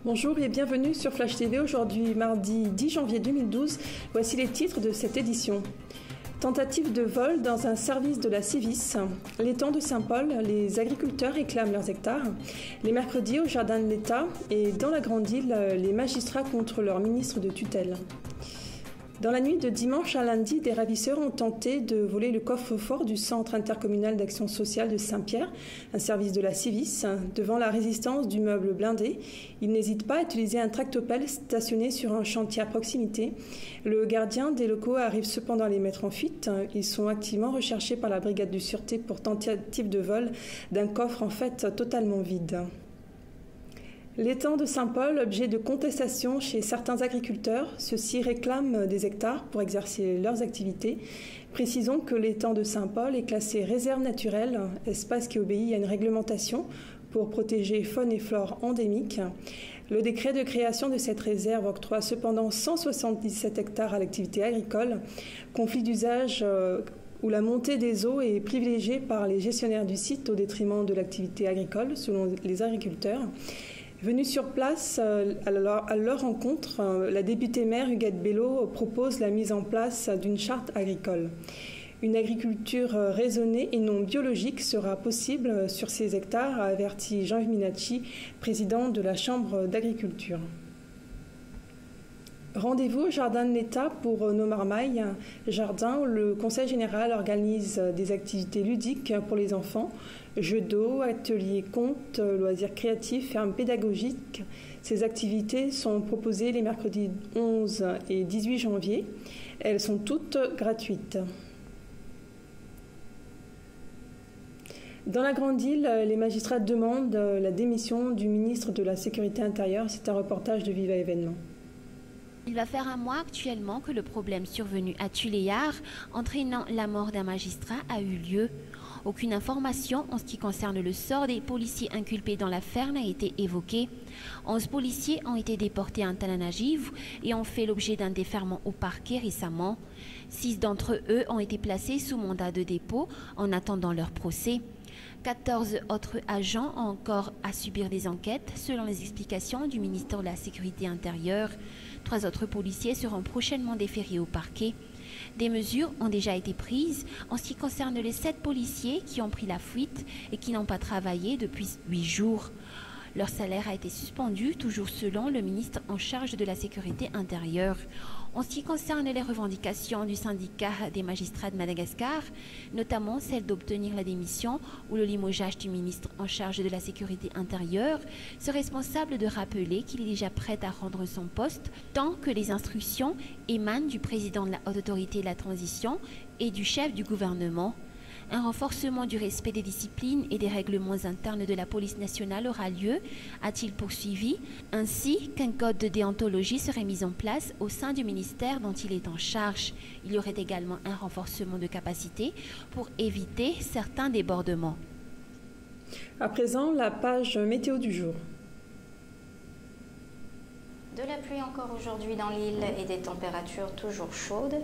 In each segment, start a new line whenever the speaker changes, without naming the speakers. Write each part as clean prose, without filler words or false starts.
Bonjour et bienvenue sur Flash TV. Aujourd'hui, mardi 10 janvier 2012, voici les titres de cette édition. Tentative de vol dans un service de la Civis. L'étang de Saint-Paul, les agriculteurs réclament leurs hectares. Les mercredis au Jardin de l'État et dans la Grande Île, les magistrats contre leur ministre de tutelle. Dans la nuit de dimanche à lundi, des ravisseurs ont tenté de voler le coffre-fort du Centre intercommunal d'action sociale de Saint-Pierre, un service de la Civis. Devant la résistance du meuble blindé, ils n'hésitent pas à utiliser un tractopelle stationné sur un chantier à proximité. Le gardien des locaux arrive cependant à les mettre en fuite. Ils sont activement recherchés par la brigade de sûreté pour tentative de vol d'un coffre en fait totalement vide. L'étang de Saint-Paul, objet de contestation chez certains agriculteurs, ceux-ci réclament des hectares pour exercer leurs activités. Précisons que l'étang de Saint-Paul est classé réserve naturelle, espace qui obéit à une réglementation pour protéger faune et flore endémiques. Le décret de création de cette réserve octroie cependant 177 hectares à l'activité agricole. Conflit d'usage où la montée des eaux est privilégiée par les gestionnaires du site au détriment de l'activité agricole, selon les agriculteurs. Venue sur place à leur rencontre, la députée maire Huguette Bello propose la mise en place d'une charte agricole. Une agriculture raisonnée et non biologique sera possible sur ces hectares, a averti Jean Minacci, président de la Chambre d'agriculture. Rendez-vous au Jardin de l'État pour nos marmailles, jardin où le Conseil général organise des activités ludiques pour les enfants, jeux d'eau, ateliers contes, loisirs créatifs, fermes pédagogiques. Ces activités sont proposées les mercredis 11 et 18 janvier. Elles sont toutes gratuites. Dans la Grande Île, les magistrats demandent la démission du ministre de la Sécurité intérieure. C'est un reportage de Viva Événement.
Il va faire un mois actuellement que le problème survenu à Tuléar, entraînant la mort d'un magistrat, a eu lieu. Aucune information en ce qui concerne le sort des policiers inculpés dans l'affaire n'a été évoquée. 11 policiers ont été déportés à Antananarivo et ont fait l'objet d'un déferment au parquet récemment. 6 d'entre eux ont été placés sous mandat de dépôt en attendant leur procès. 14 autres agents ont encore à subir des enquêtes selon les explications du ministère de la Sécurité intérieure. 3 autres policiers seront prochainement déférés au parquet. Des mesures ont déjà été prises en ce qui concerne les 7 policiers qui ont pris la fuite et qui n'ont pas travaillé depuis 8 jours. Leur salaire a été suspendu, toujours selon le ministre en charge de la Sécurité intérieure. En ce qui concerne les revendications du syndicat des magistrats de Madagascar, notamment celle d'obtenir la démission ou le limogeage du ministre en charge de la Sécurité intérieure, ce responsable de rappeler qu'il est déjà prêt à rendre son poste tant que les instructions émanent du président de la Haute Autorité de la Transition et du chef du gouvernement. Un renforcement du respect des disciplines et des règlements internes de la police nationale aura lieu, a-t-il poursuivi, ainsi qu'un code de déontologie serait mis en place au sein du ministère dont il est en charge. Il y aurait également un renforcement de capacité pour éviter certains débordements.
À présent, la page météo du jour.
De la pluie encore aujourd'hui dans l'île et des températures toujours chaudes.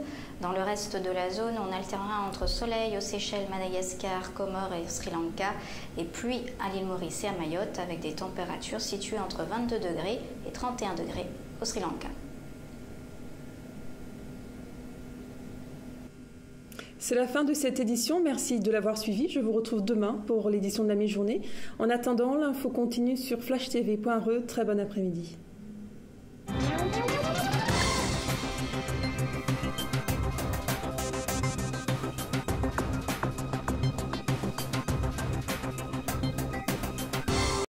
Dans le reste de la zone, on alternera entre soleil aux Seychelles, Madagascar, Comores et Sri Lanka et pluie à l'île Maurice et à Mayotte avec des températures situées entre 22 degrés et 31 degrés au Sri Lanka.
C'est la fin de cette édition. Merci de l'avoir suivi. Je vous retrouve demain pour l'édition de la mi-journée. En attendant, l'info continue sur flashtv.re. Très bon après-midi.